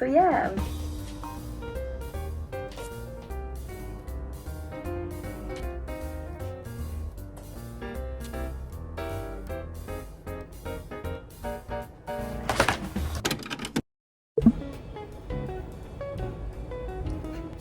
So yeah.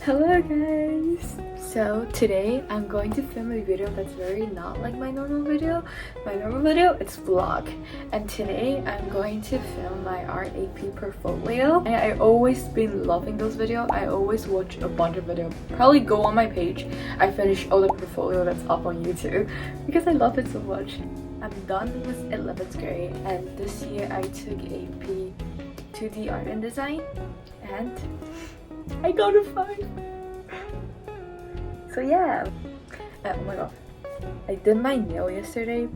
Hello guys! So today I'm going to film a video that's very not like my normal video. My normal video, it's vlog. And today I'm going to film my art AP portfolio. And I always been loving those videos. I always watch a bunch of videos. Probably go on my page. I finish all the portfolio that's up on YouTube because I love it so much. I'm done with 11th grade and this year I took AP 2D art and design and I got a 5. So yeah. Oh my god. I did my nail yesterday.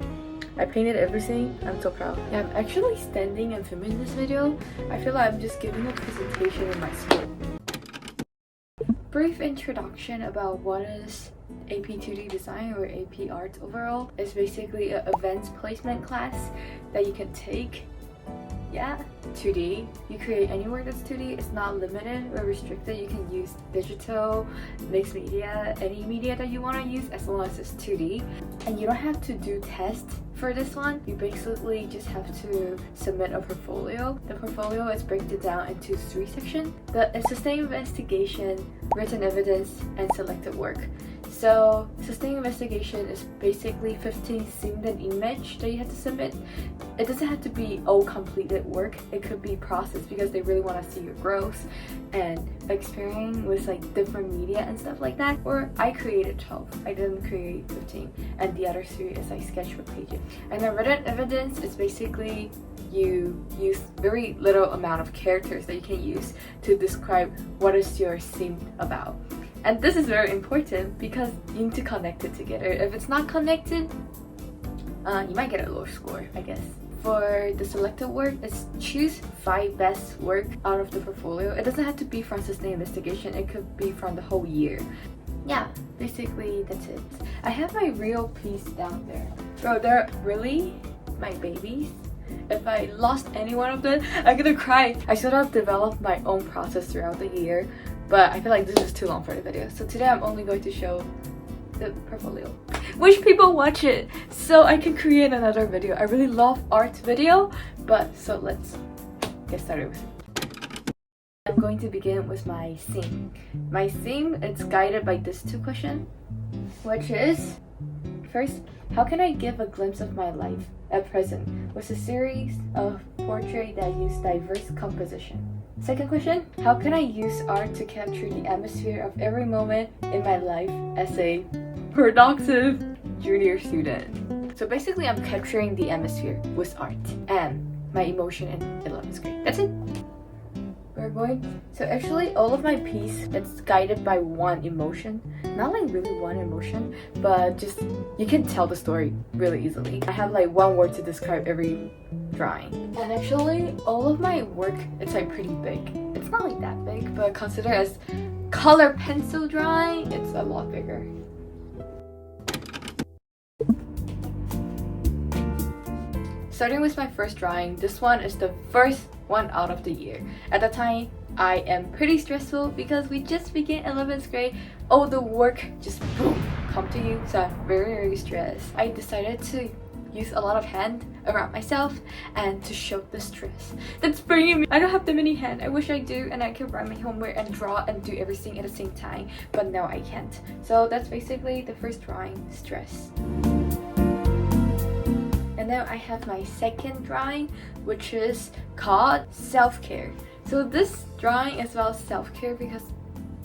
I painted everything. I'm so proud. Yeah, I'm actually standing and filming this video. I feel like I'm just giving a presentation in my school. Brief introduction about what is AP 2D design or AP art overall. It's basically an events placement class that you can take. Yeah, 2D. You create any work that's 2D. It's not limited or restricted. You can use digital, mixed media, any media that you want to use as long as it's 2D. And you don't have to do tests for this one. You basically just have to submit a portfolio. The portfolio is broken down into 3 sections. The sustained investigation, written evidence, and selected work. So sustained investigation is basically 15 scenes and image that you have to submit. It doesn't have to be all completed work. It could be processed because they really want to see your growth and experience with like different media and stuff like that. Or I created 12. I didn't create 15. And the other 3 is like sketchbook pages. And the written evidence is basically you use very little amount of characters that you can use to describe what is your scene about. And this is very important because you need to connect it together. If it's not connected, you might get a lower score, I guess. For the selected work, it's choose 5 best work out of the portfolio. It doesn't have to be from sustained investigation. It could be from the whole year. Yeah, basically that's it. I have my real piece down there. Bro, they're really my babies. If I lost any one of them, I'm gonna cry. I sort of developed my own process throughout the year, but I feel like this is too long for the video. So today I'm only going to show the portfolio. Wish people watch it so I can create another video. I really love art video, but so let's get started with it. I'm going to begin with my theme. My theme, it's guided by these 2 questions, which is, first, how can I give a glimpse of my life at present with a series of portraits that use diverse composition? Second question, how can I use art to capture the atmosphere of every moment in my life as a productive junior student? So basically I'm capturing the atmosphere with art and my emotion in 11th grade. That's it. So actually all of my piece, it's guided by one emotion. Not like really one emotion, but just you can tell the story really easily. I have like 1 word to describe every drawing. And actually all of my work, it's like pretty big. It's not like that big, but consider as color pencil drawing, it's a lot bigger. Starting with my first drawing, this one is the first one out of the year. At the time, I am pretty stressful because we just began 11th grade. All the work just boom, come to you. So I'm very stressed. I decided to use a lot of hand around myself and to show the stress that's bringing me. I don't have that many hands. I wish I do, and I can write my homework and draw and do everything at the same time, but no, I can't. So that's basically the first drawing, stress. And then I have my second drawing, which is called self-care. So this drawing is about self-care because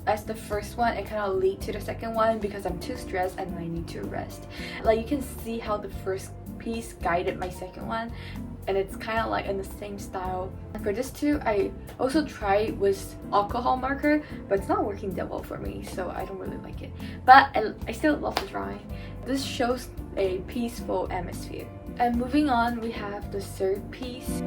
as the first one, it kind of leads to the second one because I'm too stressed and I need to rest. Like you can see how the first piece guided my second one, and it's kind of like in the same style. And for this too, I also tried with alcohol marker, but it's not working that well for me, so I don't really like it. But I still love the drawing. This shows a peaceful atmosphere. And moving on, we have the third piece.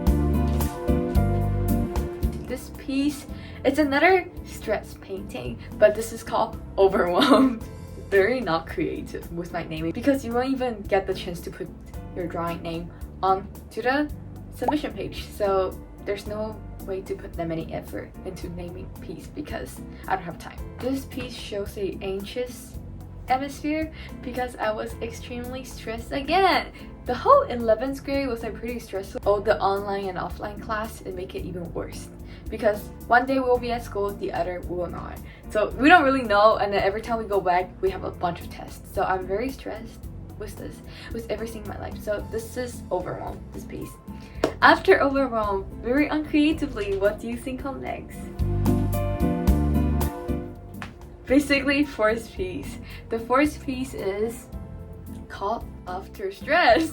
This piece, it's another stress painting, but this is called Overwhelmed. Very not creative with my naming because you won't even get the chance to put your drawing name onto the submission page. So there's no way to put that many effort into naming piece because I don't have time. This piece shows a anxious atmosphere because I was extremely stressed again. The whole 11th grade was like pretty stressful. Oh, the online and offline class, it make it even worse because one day we'll be at school, the other we will not. So we don't really know, and then every time we go back we have a bunch of tests. So I'm very stressed with everything in my life. So this is overwhelm, this piece. After overwhelm, very uncreatively, what do you think comes next? Basically, fourth piece. The fourth piece is called After Stress,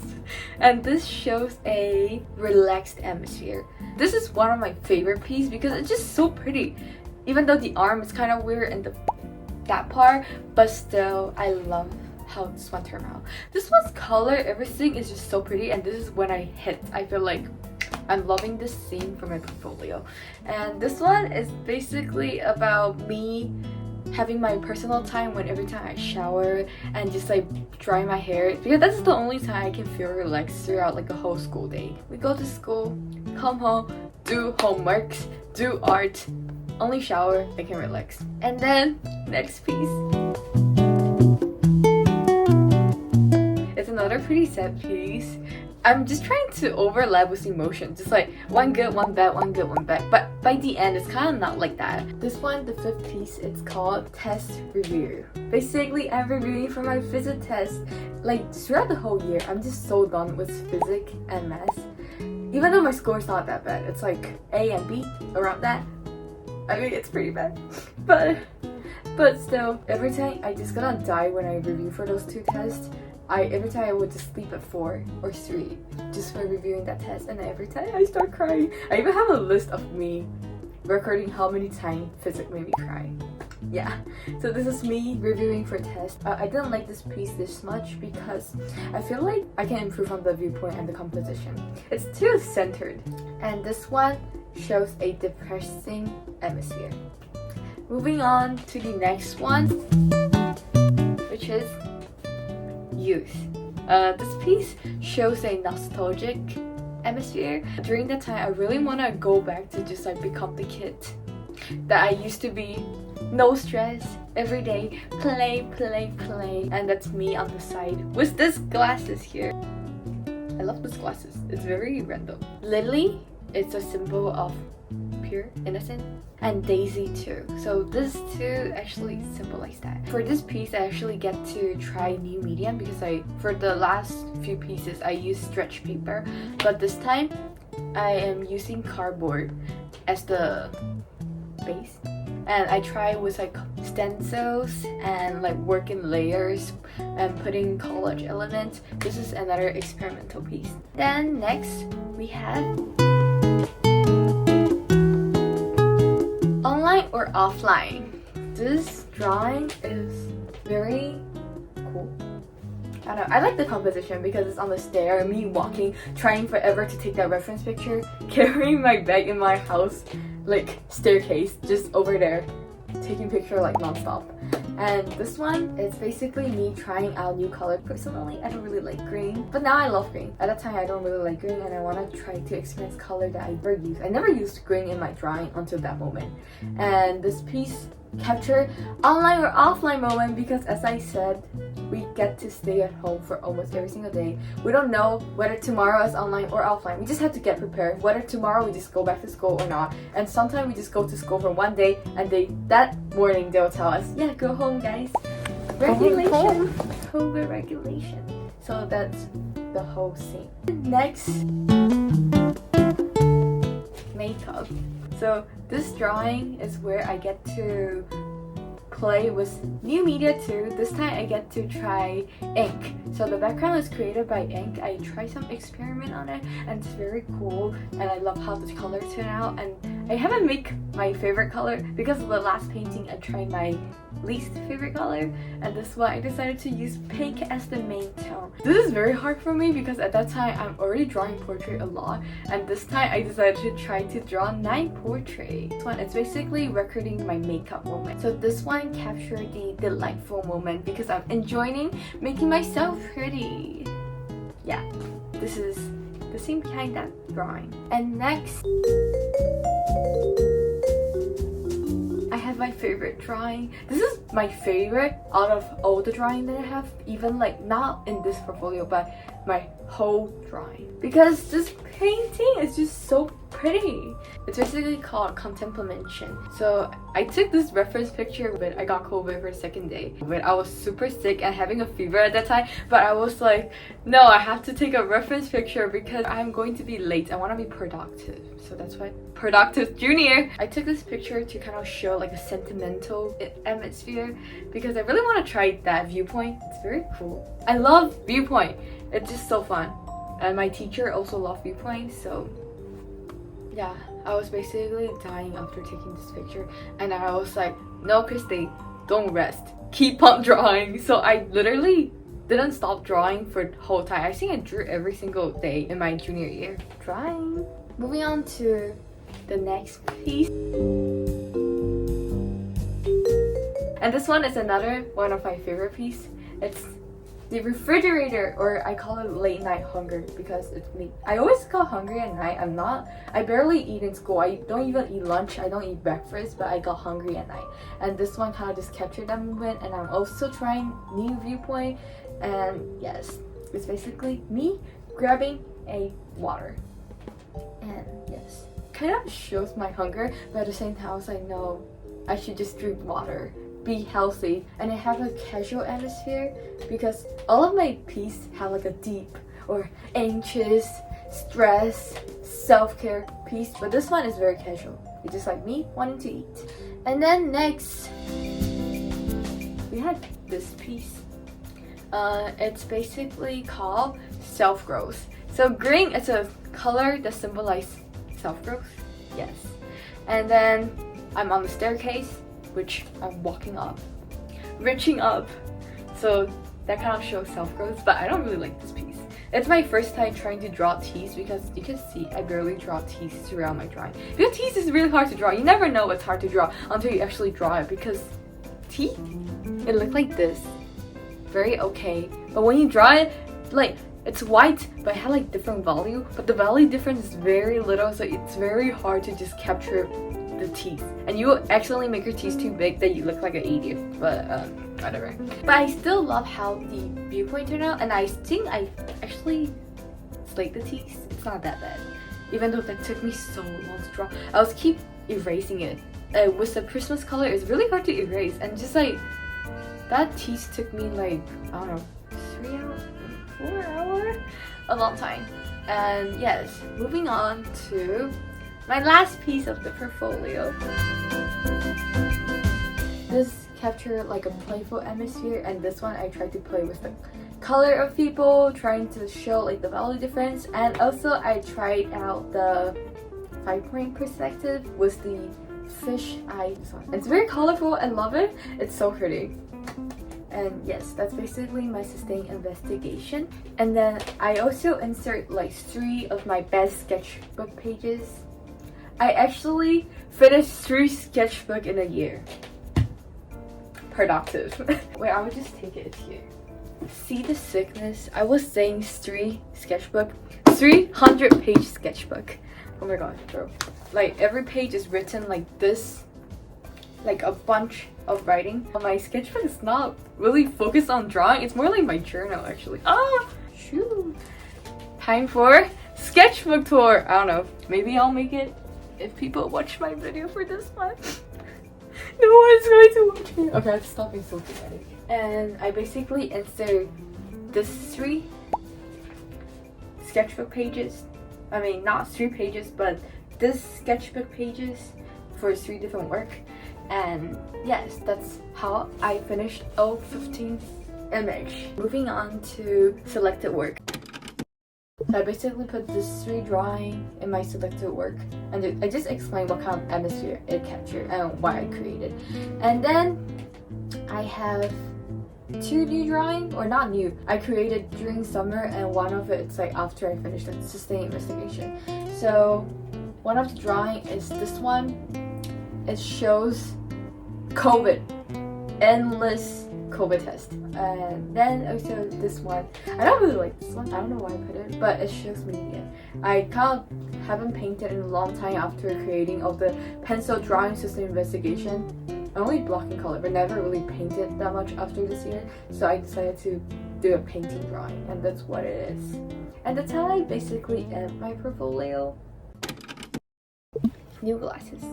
and this shows a relaxed atmosphere. This is one of my favorite pieces because it's just so pretty. Even though the arm is kind of weird and that part, but still, I love how this one turned out. This one's color, everything is just so pretty, and this is when I feel like I'm loving this scene for my portfolio. And this one is basically about me having my personal time when every time I shower and just like dry my hair, because that's the only time I can feel relaxed throughout like a whole school day. We go to school, come home, do homeworks, do art, only shower, I can relax. And then next piece. It's another pretty sad piece. I'm just trying to overlap with emotion, just like one good, one bad, one good, one bad. But by the end, it's kind of not like that. This one, the fifth piece, it's called Test Review. Basically, I'm reviewing for my physics test. Like throughout the whole year, I'm just so done with physics and math. Even though my score is not that bad, it's like A and B around that. I mean, it's pretty bad, but still, every time I just gonna die when I review for those two tests. Every time I would just sleep at 4 or 3 just for reviewing that test, and every time I start crying. I even have a list of me recording how many times physics made me cry. Yeah, so this is me reviewing for test. I didn't like this piece this much because I feel like I can improve on the viewpoint and the composition. It's too centered. And this one shows a depressing atmosphere. Moving on to the next one, which is Youth. This piece shows a nostalgic atmosphere. During that time, I really want to go back to just like become the kid that I used to be. No stress, every day, play, play, play. And that's me on the side with this glasses here. I love this glasses. It's very random. Lily, it's a symbol of pure innocent, and Daisy too. So these two actually symbolize that. For this piece, I actually get to try new medium because for the last few pieces I used stretch paper, but this time I am using cardboard as the base, and I try with like stencils and like working layers and putting collage elements. This is another experimental piece. Then next we have online or offline. This drawing is very cool. I don't know, I like the composition because it's on the stair, me walking, trying forever to take that reference picture, carrying my bag in my house, like staircase, just over there, taking picture like non-stop. And this one is basically me trying out new color. Personally, I don't really like green, but now I love green. At that time, I don't really like green, and I want to try to experience color that I never used. I never used green in my drawing until that moment. And this piece captured online or offline moment because, as I said, we get to stay at home for almost every single day. We don't know whether tomorrow is online or offline. We just have to get prepared. Whether tomorrow we just go back to school or not. And sometimes we just go to school for one day, and that morning they'll tell us, yeah, go home, guys. Regulation. COVID regulation. So that's the whole scene. Next, makeup. So this drawing is where I get to play with new media too. This time I get to try ink. So the background is created by ink. I try some experiment on it, and it's very cool, and I love how the color turned out. And I haven't made my favorite color because of the last painting I tried my least favorite color, and this one I decided to use pink as the main tone. This is very hard for me because at that time I'm already drawing portrait a lot, and this time I decided to try to draw 9 portraits. This one is basically recording my makeup moment. So this one captured the delightful moment because I'm enjoying making myself pretty. Yeah, this is the scene behind that drawing. And next, I have my favorite drawing. This is my favorite out of all the drawing that I have, even like not in this portfolio, but my whole drawing, because this painting is just so pretty. It's basically called Contemplation. So I took this reference picture, but I got COVID for the second day. But I was super sick and having a fever at that time, but I was like, no, I have to take a reference picture because I'm going to be late. I want to be productive. So that's why productive junior. I took this picture to kind of show like a sentimental atmosphere because I really want to try that viewpoint. It's very cool. I love viewpoint. It's just so fun. And my teacher also loved viewpoint, so yeah, I was basically dying after taking this picture, and I was like, no, Christy, don't rest, keep on drawing. So I literally didn't stop drawing for the whole time. I think I drew every single day in my junior year. Drawing. Moving on to the next piece. And this one is another one of my favorite pieces. It's the refrigerator, or I call it late night hunger because it's me. I always got hungry at night. I barely eat in school. I don't even eat lunch. I don't eat breakfast, but I got hungry at night. And this one kind of just captured that moment. And I'm also trying new viewpoint. And yes, it's basically me grabbing a water. And yes, kind of shows my hunger, but at the same time I was like, no, I should just drink water, be healthy. And I have a casual atmosphere because all of my pieces have like a deep or anxious, stress, self-care piece, but this one is very casual. It's just like me wanting to eat. And then next, we had this piece. It's basically called self-growth. So green is a color that symbolizes self-growth. Yes. And then I'm on the staircase, which I'm walking up, reaching up. So that kind of shows self-growth, but I don't really like this piece. It's my first time trying to draw teeth because you can see I barely draw teeth throughout my drawing. Because teeth is really hard to draw. You never know what's hard to draw until you actually draw it, because teeth, it looked like this. Very okay. But when you draw it, like, it's white, but it had like different value. But the value difference is very little, so it's very hard to just capture the teeth. And you accidentally make your teeth too big that you look like an idiot. But whatever. But I still love how the viewpoint turned out, and I think I actually slayed the teeth. It's not that bad. Even though that took me so long to draw. I was keep erasing it. With the Christmas color, it's really hard to erase. And just like, that teeth took me like, I don't know, 3 hours? 4 hours? A long time. And yes, moving on to my last piece of the portfolio. This captured like a playful atmosphere, and this one I tried to play with the color of people, trying to show like the value difference. And also I tried out the 5-point perspective with the fish eye. It's very colorful. I love it. It's so pretty. And yes, that's basically my sustained investigation. And then I also insert like 3 of my best sketchbook pages. I actually finished 3 sketchbooks in a year. Productive. Wait, I would just take it here. See the sickness? I was saying 3 sketchbook, 300-page sketchbook. Oh my gosh, bro. Like every page is written like this, like a bunch of writing. My sketchbook is not really focused on drawing. It's more like my journal actually. Ah, shoot. Time for sketchbook tour. I don't know. Maybe I'll make it if people watch my video for this one. No one's going to watch me. Okay, I have to stop being so dramatic. And I basically insert this 3 sketchbook pages. I mean, not 3 pages, but this sketchbook pages for 3 different work. And yes, that's how I finished all 15 image. Moving on to selected work. So I basically put this 3 drawing in my selected work, and I just explained what kind of atmosphere it captured and why I created. And then I have 2 new drawing, or not new, I created during summer, and one of it's like after I finished the sustained investigation. So one of the drawing is this one. It shows COVID, endless COVID test. And then also this one. I don't really like this one. I don't know why I put it, but it shows media. I kind of haven't painted in a long time after creating of the pencil drawing system investigation. I only block in color, but never really painted that much after this year. So I decided to do a painting drawing, and that's what it is. And that's how I basically end my portfolio. New glasses.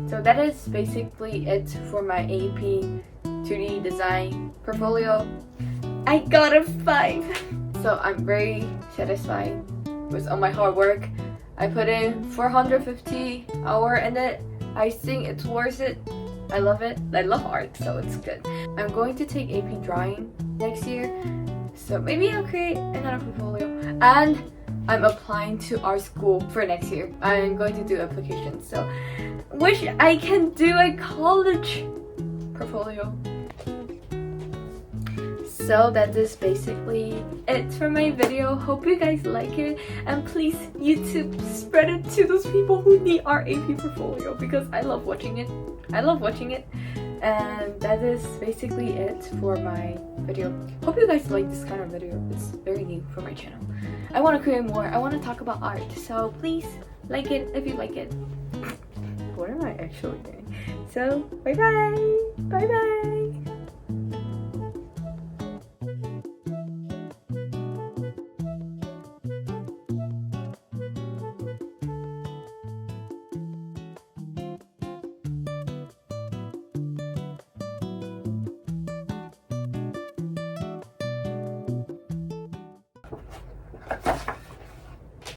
So that is basically it for my AP 2D design portfolio. I got a 5. So I'm very satisfied with all my hard work. I put in 450 hours in it. I think it's worth it. I love it. I love art, so it's good. I'm going to take AP drawing next year, so maybe I'll create another portfolio. And I'm applying to art school for next year. I'm going to do applications, so wish I can do a college portfolio. So that is basically it for my video. Hope you guys like it, and please YouTube spread it to those people who need our AP portfolio, because I love watching it. And that is basically it for my video. Hope you guys like this kind of video. It's very new for my channel. I want to create more. I want to talk about art, so please like it if you like it. What am I actually doing? So bye bye.